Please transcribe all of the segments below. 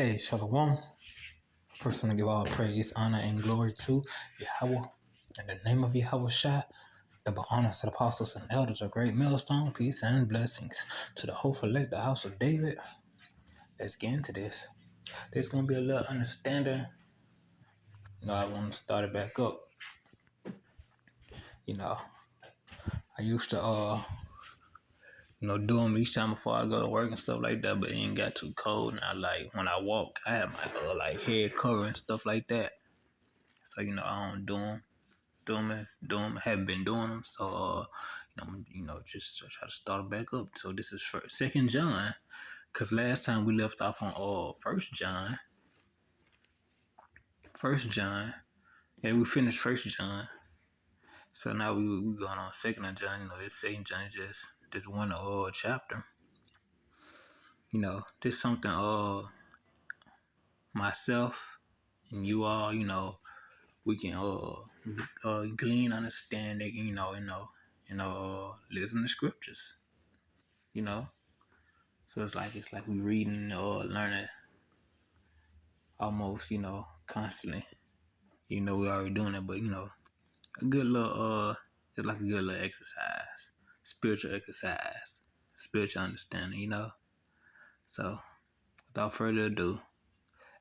Hey, Shalom. First, I want to give all praise, honor, and glory to Yahweh. In the name of Yahweh Shai, double honor to the apostles and elders of great millstone, peace and blessings to the hopeful elect, the house of David. Let's get into this. There's going to be a little understanding. I want to start it back up. I used to, do them each time before I go to work and stuff like that, but it ain't got too cold. Now, like, when I walk, I have my, head cover and stuff like that. So, I don't do them. Haven't been doing them. So, just try to start back up. So this is for Second John, cause last time we left off on First John. Yeah, we finished First John. So now we going on Second John. It's Second John is just one chapter. This something myself and you all, we can glean understanding, listen to scriptures, So it's like we reading or learning almost, constantly. We already doing it, but a good little it's like a good little exercise, spiritual exercise, spiritual understanding, So without further ado,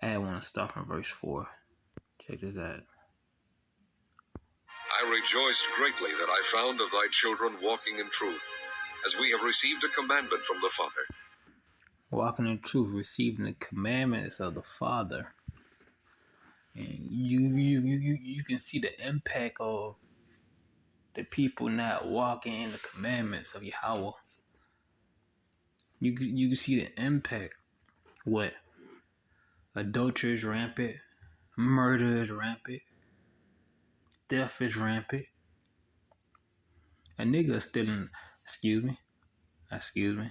I want to start from verse 4. Check this out. I rejoiced greatly that I found of thy children walking in truth, as we have received a commandment from the Father. Walking in truth, receiving the commandments of the Father. And you can see the impact of the people not walking in the commandments of Yahweh. You can see the impact. What? Adultery is rampant. Murder is rampant. Death is rampant. A nigga is stealing. Excuse me.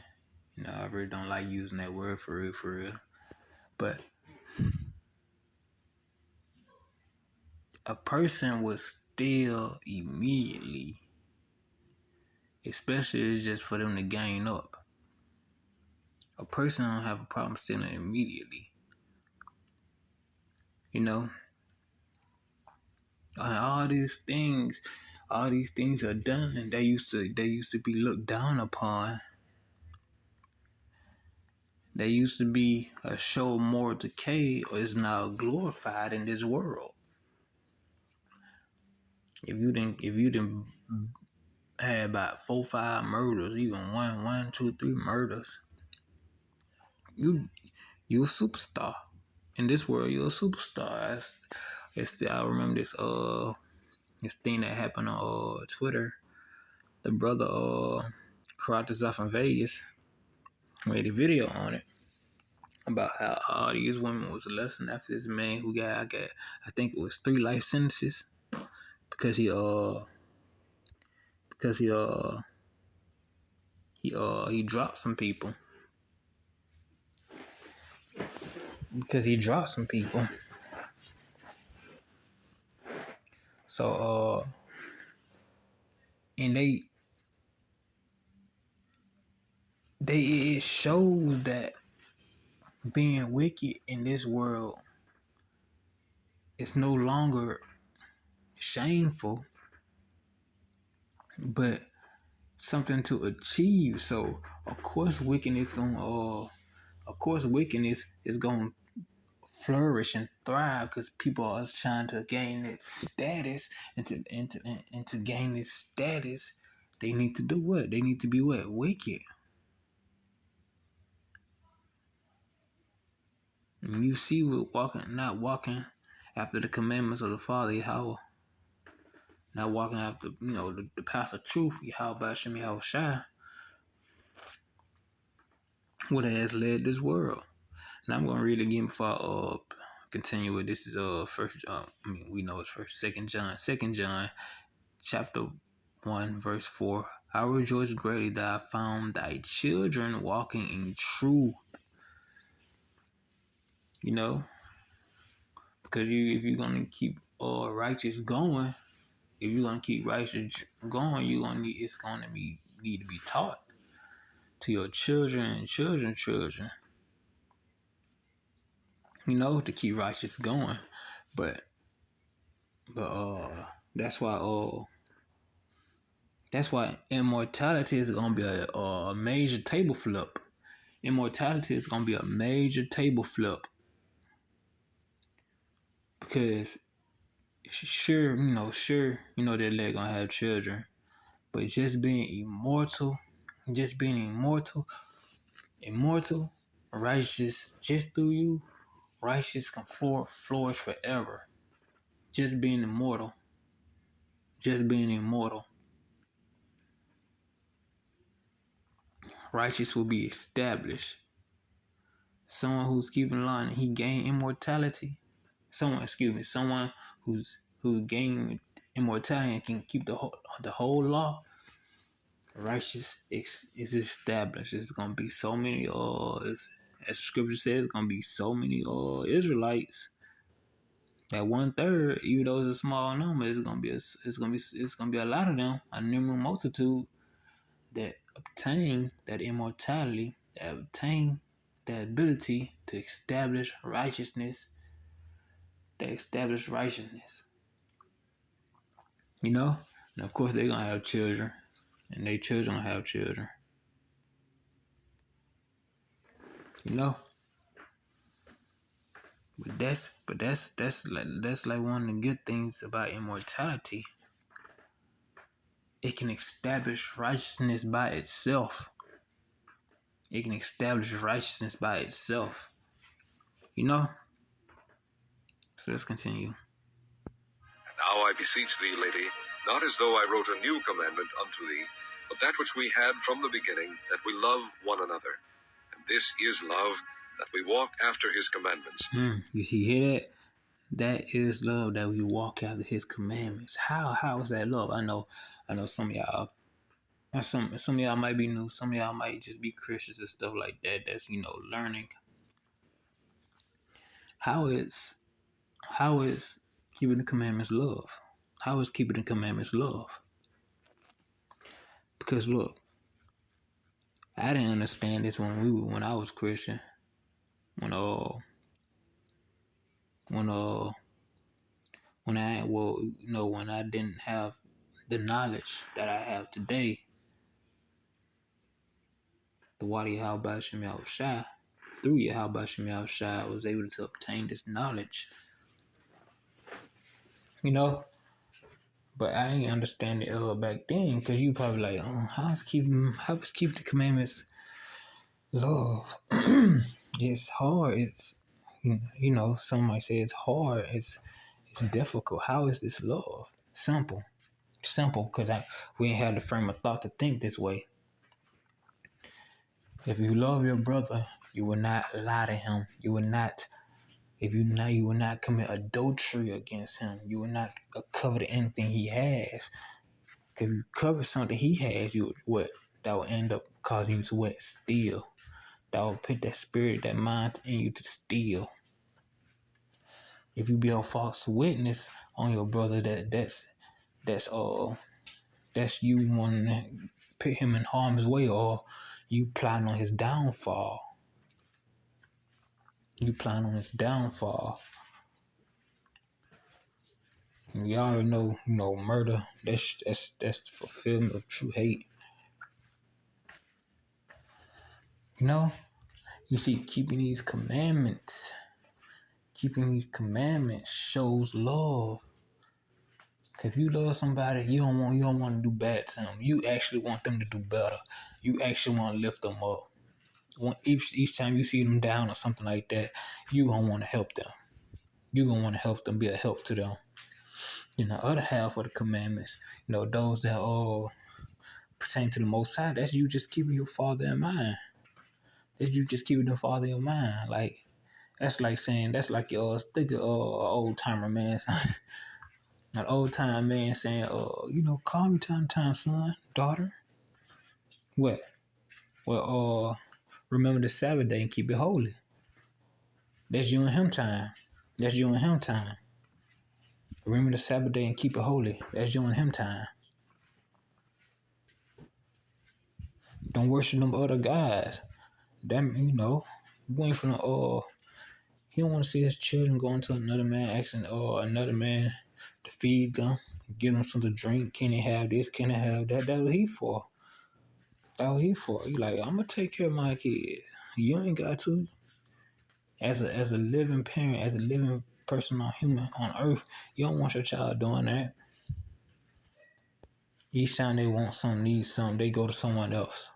I really don't like using that word for real. But a person would steal immediately, especially just for them to gain up. A person don't have a problem stealing immediately. All these things are done, and they used to be looked down upon. They used to be a show of moral decay, or is now glorified in this world. If you didn't have about 4, 5 murders, even one, 2, 3 murders, you a superstar. In this world, you're a superstar. I remember this thing that happened on Twitter. The brother cried this off in Vegas, made a video on it about how all these women was arrested after this man who got I think it was 3 life sentences because he dropped some people. So and it shows that being wicked in this world is no longer shameful, but something to achieve. So of course wickedness is gonna flourish and thrive because people are trying to gain that status, and to gain this status, they need to do what? They need to be what? Wicked. And you see what not walking after the commandments of the Father Yahweh, not walking after the path of truth Yahweh Bashim Yahweh Shai, what has led this world. And I'm gonna read it again before I continue with this. Is first we know it's Second John chapter 1 verse 4. I rejoice greatly that I found thy children walking in truth. Because if you're gonna keep righteous going, it's gonna need to be taught to your children and children. to keep righteous going. But that's why immortality is gonna be a major table flip. Immortality is gonna be a major table flip because sure, that they're gonna have children, but just being immortal, righteous, just through you, righteous can flourish forever. Just being immortal, righteous will be established. Someone who's keeping law and he gained immortality. Someone who gained immortality and can keep the whole law. Righteous is established. It's gonna be so many as the scripture says, it's gonna be so many Israelites. That 1/3, even though it's a small number, it's gonna be a lot of them, a numerous multitude that obtain that immortality, that obtain that ability to establish righteousness, And of course they're gonna have children, and their children gonna have children. But that's like one of the good things about immortality. It can establish righteousness by itself. So let's continue. Now I beseech thee, lady, not as though I wrote a new commandment unto thee, but that which we had from the beginning, that we love one another. And this is love, that we walk after his commandments. You hear that? That is love, that we walk after his commandments. How is that love? I know some of y'all, some of y'all might be new, some of y'all might just be Christians and stuff like that. That's learning. How is keeping the commandments love? How is keeping the commandments love? Because look, I didn't understand this when I was Christian. When I didn't have the knowledge that I have today. The Wadi Yahweh Shem Shai, through Yahweh Shem Shai, I was able to obtain this knowledge. But I didn't understand it back then, because you probably like, how's keeping the commandments love? It's hard. It's some might say it's hard. It's difficult. How is this love? Simple, because we ain't had the frame of thought to think this way. If you love your brother, you will not lie to him. You will not commit adultery against him. You will not covet anything he has. If you covet something he has, that will end up causing you to steal. That will put that spirit, that mind in you to steal. If you be a false witness on your brother, that's you wanting to put him in harm's way, or you plotting on his downfall. You already know, murder. That's the fulfillment of true hate. You see, keeping these commandments shows love. If you love somebody, you don't want to do bad to them. You actually want them to do better. You actually want to lift them up. Each time you see them down or something like that, you gonna want to help them. You gonna want to help them, be a help to them. The other half of the commandments, those that pertain to the Most High, that's you just keeping your Father in mind. That's you just keeping the Father in mind. Like, that's like saying, that's like think of old timer man. An old time man saying, call me time, son, daughter. What? Well, remember the Sabbath day and keep it holy. That's you and him time. Remember the Sabbath day and keep it holy. That's you and him time. Don't worship them other guys. Them, you ain't finna He don't want to see his children going to another man asking or another man to feed them, give them something to drink. Can they have this? Can they have that? That's what he for. That's what he for. He like, I'm gonna take care of my kids. You ain't got to. As a living parent, as a living person on human on earth, you don't want your child doing that. Each time they want something, need something, they go to someone else.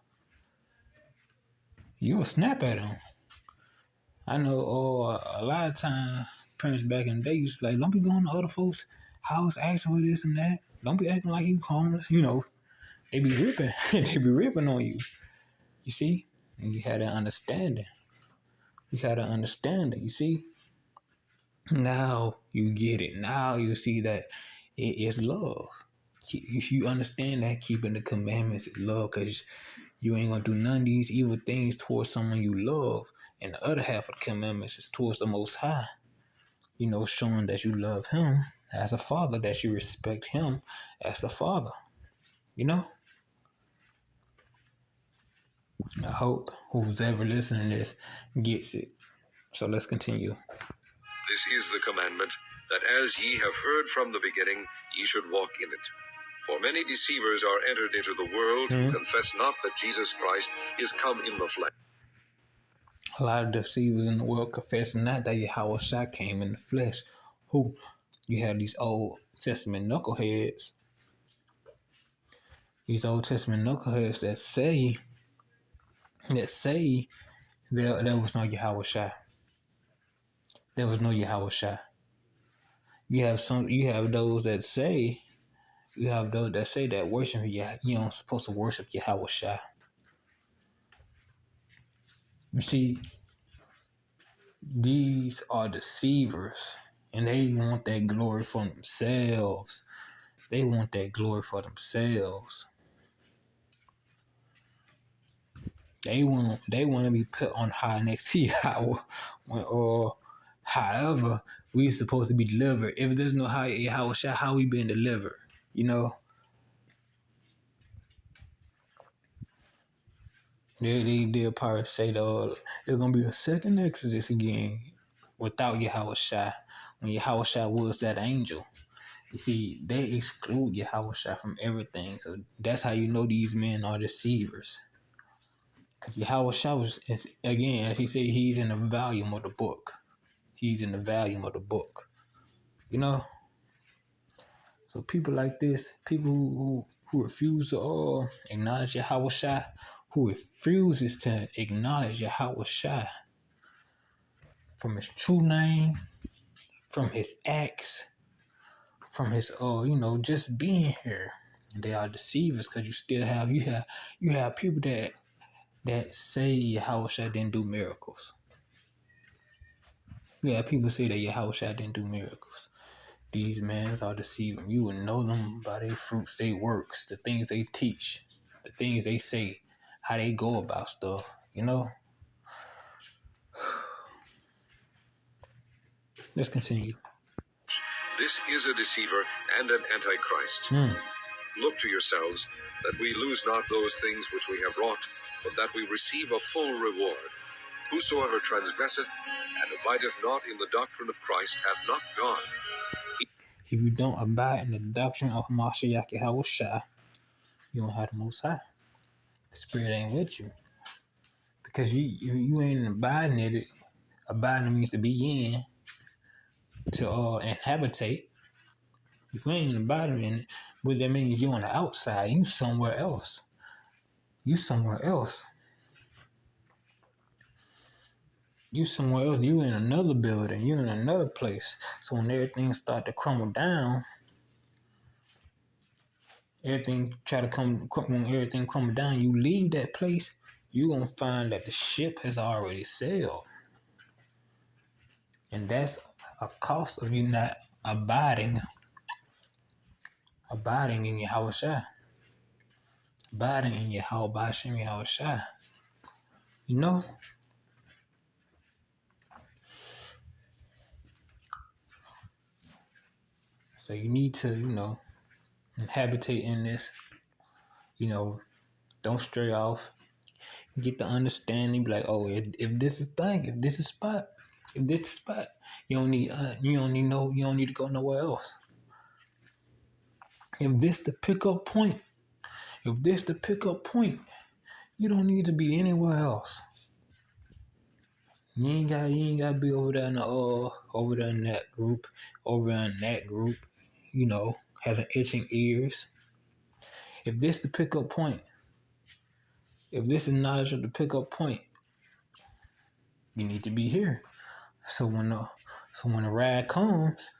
You'll snap at them. I know a lot of times parents back in the day used to be like, don't be going to other folks' house asking for this and that. Don't be acting like you homeless. You know, they be ripping. They be ripping on you. You see? And you had that understanding. You had an understanding, you see? Now you get it. Now you see that it is love. You understand that keeping the commandments is love because you ain't gonna do none of these evil things towards someone you love. And the other half of the commandments is towards the Most High. You know, showing that you love Him as a father, that you respect Him as the father. You know? I hope who's ever listening to this gets it. So let's continue. This is the commandment, that as ye have heard from the beginning, ye should walk in it. For many deceivers are entered into the world who confess not that Jesus Christ is come in the flesh. A lot of deceivers in the world confessing not that Yahweh Shai came in the flesh. Who? You have these Old Testament knuckleheads. These Old Testament knuckleheads that say there was no Yahweh Shai. There was no Yahweh Shai. You have those that say that worship you don't supposed to worship Yahweh Shai. You see, these are deceivers, and they want that glory for themselves. They want that glory for themselves. They want to be put on high next to Yahweh. Or however we supposed to be delivered. If there's no high Yahweh Shai, how we been delivered? You know? They'll probably say that it's gonna be a second Exodus again without Yahweh Shai. When Yahweh Shai was that angel. You see, they exclude Yahweh Shai from everything. So that's how you know these men are deceivers. Because Yahweh Shai was, again, as he said, he's in the volume of the book. He's in the volume of the book. You know? So people like this, people who refuse to acknowledge Yahweh Shai, who refuses to acknowledge Yahweh Shai from his true name, from his acts, from his just being here. They are deceivers because you have people that say Yahweh Shai didn't do miracles. You have people say that Yahweh Shai didn't do miracles. These men are deceiving. You will know them by their fruits, their works, the things they teach, the things they say, how they go about stuff, you know? Let's continue. This is a deceiver and an antichrist. Look to yourselves, that we lose not those things which we have wrought, but that we receive a full reward. Whosoever transgresseth and abideth not in the doctrine of Christ hath not God. If you don't abide in the doctrine of Mashiach Yahweh Shai, you don't have the Most High. The Spirit ain't with you. Because you ain't abiding in it. Abiding means to be in, to inhabitate. If you ain't abiding in it, what that means, you on the outside. You somewhere else. You somewhere else. You somewhere else. You in another building. You in another place. So when everything start to crumble down, when everything crumble down, you leave that place, you gonna find that the ship has already sailed. And that's a cost of you not abiding in Yahweh Shai. Abiding in Yahweh Bashim Yahweh Shai. You know? So you need to, habitate in this. Don't stray off. Get the understanding. Be like, oh, if this is thing, if this is spot, If this is the spot, you don't need you don't need to go nowhere else. If this the pickup point, you don't need to be anywhere else. You ain't gotta be over there in the over there in that group, having itching ears. If this the pickup point, if this is knowledge of the pickup point, you need to be here. So when the ride comes,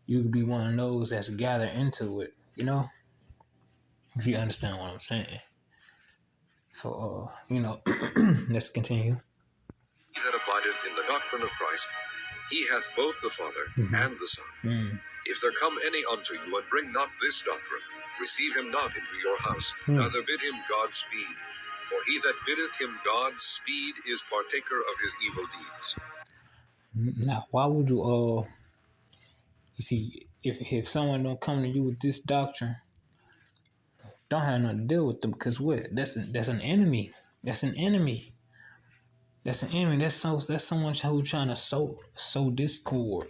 you could be one of those that's gathered into it, if you understand what I'm saying. So let's continue. He that abideth in the doctrine of Christ, he hath both the Father and the Son. If there come any unto you, and bring not this doctrine, receive him not into your house, neither bid him God speed. For he that biddeth him God speed is partaker of his evil deeds. Now, why would you you see, if someone don't come to you with this doctrine, don't have nothing to deal with them, because what? That's an enemy. That's an enemy. That's an enemy. That's someone who's trying to sow discord.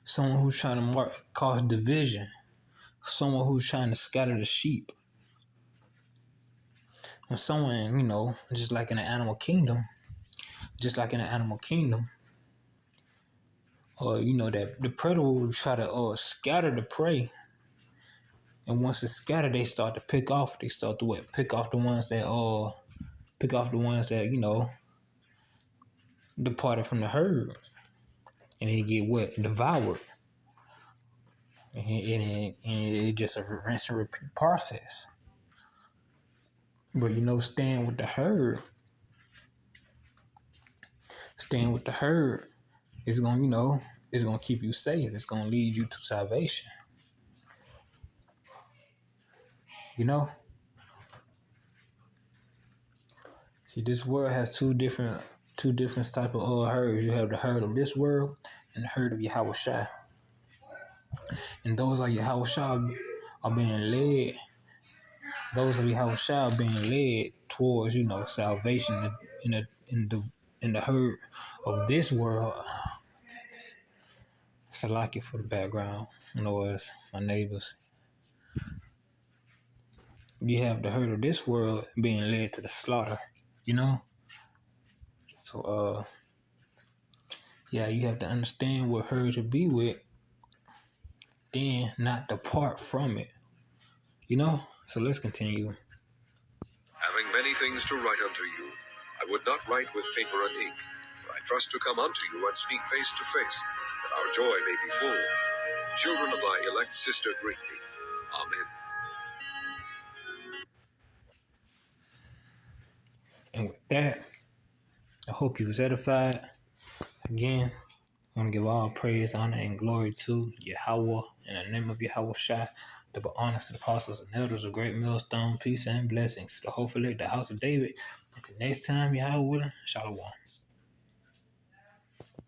Someone who's trying to cause division. Someone who's trying to scatter the sheep. When someone, just like in the animal kingdom, that the predator will try to scatter the prey. And once it's scattered, they start to pick off. They start to what? Pick off the ones that departed from the herd, and they get what? Devoured. And it's just a rinse and repeat process. But staying with the herd is gonna keep you safe. It's gonna lead you to salvation. See, this world has two different type of herds. You have the herd of this world and the herd of Yahweh Shai. And those of Yahweh Shai are being led. Those of Yahweh Shai are being led towards, salvation in the herd of this world. Salakia for the background noise, my neighbors. You have the herd of this world being led to the slaughter, So, you have to understand what herd to be with, then not depart from it, So let's continue. Having many things to write unto you, I would not write with paper and ink, but I trust to come unto you and speak face to face, that our joy may be full. Children of thy elect sister greet thee. Amen. And with that, I hope you was edified. Again, I want to give all praise, honor, and glory to Yahweh in the name of Yahweh Shai, the honest apostles and elders of Great Millstone, peace and blessings to hopefully the house of David. Until next time, Yahweh willing, Shalom.